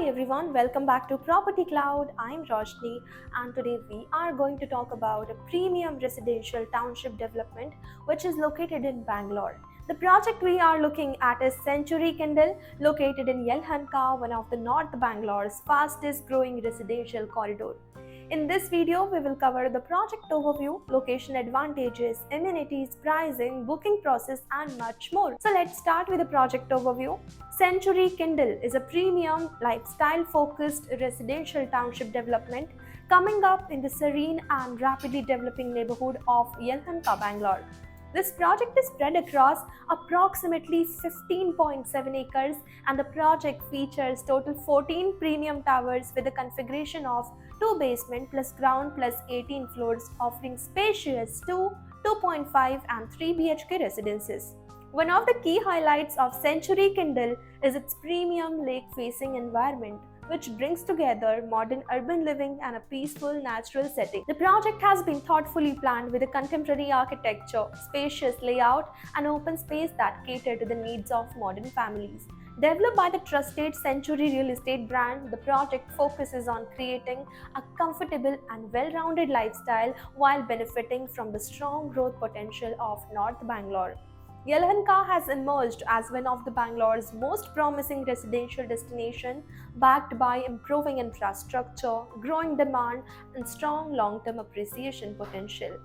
Hi everyone, welcome back to Property Cloud. I'm Roshni and today we are going to talk about a premium residential township development which is located in Bangalore. The project we are looking at is Century Kindle, located in Yelahanka, one of the North Bangalore's fastest growing residential corridor. In this video, we will cover the project overview, location advantages, amenities, pricing, booking process and much more. So let's start with the project overview. Century Kindle is a premium, lifestyle-focused residential township development coming up in the serene and rapidly developing neighborhood of Yelahanka, Bangalore. This project is spread across approximately 15.7 acres and the project features total 14 premium towers with a configuration of 2 basement plus ground plus 18 floors, offering spacious 2, 2.5 and 3 BHK residences. One of the key highlights of Century Kindle is its premium lake-facing environment, which brings together modern urban living and a peaceful natural setting. The project has been thoughtfully planned with a contemporary architecture, spacious layout, and open space that cater to the needs of modern families. Developed by the trusted Century Real Estate brand, the project focuses on creating a comfortable and well-rounded lifestyle while benefiting from the strong growth potential of North Bangalore. Yelahanka has emerged as one of the Bangalore's most promising residential destination, backed by improving infrastructure, growing demand, and strong long-term appreciation potential.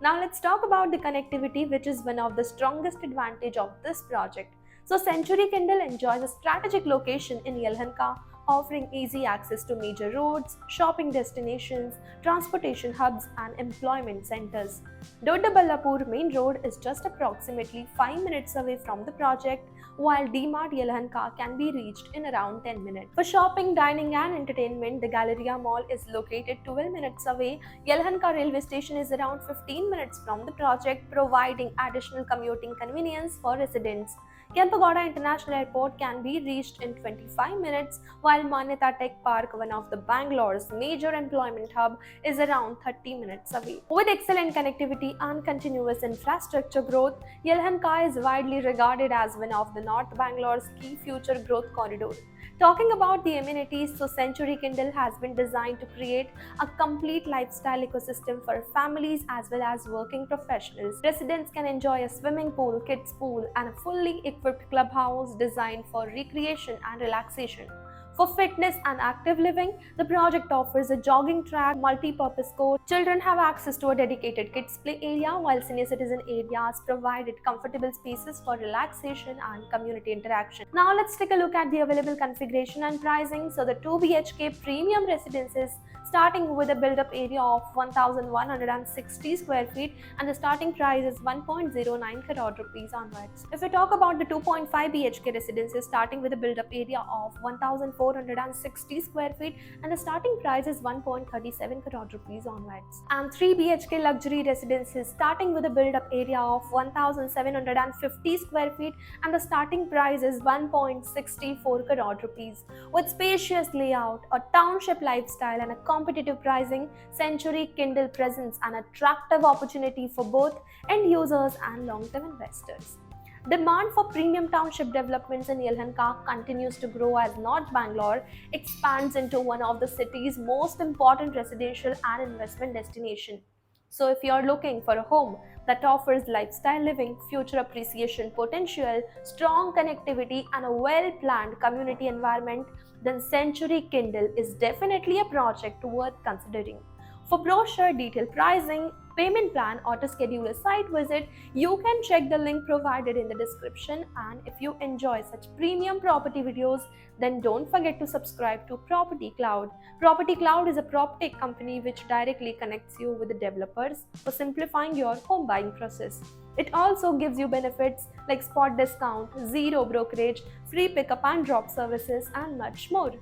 Now let's talk about the connectivity, which is one of the strongest advantage of this project. So Century Kindle enjoys a strategic location in Yelahanka, offering easy access to major roads, shopping destinations, transportation hubs, and employment centers. Dodaballapur Main Road is just approximately 5 minutes away from the project, while D-Mart Yelahanka can be reached in around 10 minutes. For shopping, dining, and entertainment, the Galleria Mall is located 12 minutes away. Yelahanka railway station is around 15 minutes from the project, providing additional commuting convenience for residents. Kempagoda International Airport can be reached in 25 minutes, while Manyata Tech Park, one of the Bangalore's major employment hub, is around 30 minutes away. With excellent connectivity and continuous infrastructure growth, Yelahanka is widely regarded as one of the North Bangalore's key future growth corridors. Talking about the amenities, so Century Kindle has been designed to create a complete lifestyle ecosystem for families as well as working professionals. Residents can enjoy a swimming pool, kids pool, and a fully equipped clubhouse designed for recreation and relaxation. For fitness and active living, the project offers a jogging track, multi-purpose court. Children have access to a dedicated kids play area, while senior citizen areas provided comfortable spaces for relaxation and community interaction. Now let's take a look at the available configuration and pricing. So the 2 BHK premium residences starting with a build-up area of 1,160 square feet and the starting price is 1.09 crore rupees onwards. If we talk about the 2.5 BHK residences starting with a build-up area of 1,460 square feet and the starting price is 1.37 crore rupees onwards. And 3 BHK luxury residences starting with a build-up area of 1,750 square feet and the starting price is 1.64 crore rupees. With spacious layout, a township lifestyle and a competitive pricing, Century Kindle presents an attractive opportunity for both end users and long-term investors. Demand for premium township developments in Yelahanka continues to grow as North Bangalore expands into one of the city's most important residential and investment destinations. So if you are looking for a home that offers lifestyle living, future appreciation potential, strong connectivity and a well-planned community environment, then Century Kindle is definitely a project worth considering. For brochure, detailed pricing, payment plan or to schedule a site visit, you can check the link provided in the description. And if you enjoy such premium property videos, then don't forget to subscribe to Property Cloud. Property Cloud is a PropTech company which directly connects you with the developers for simplifying your home buying process. It also gives you benefits like spot discount, zero brokerage, free pickup and drop services, and much more.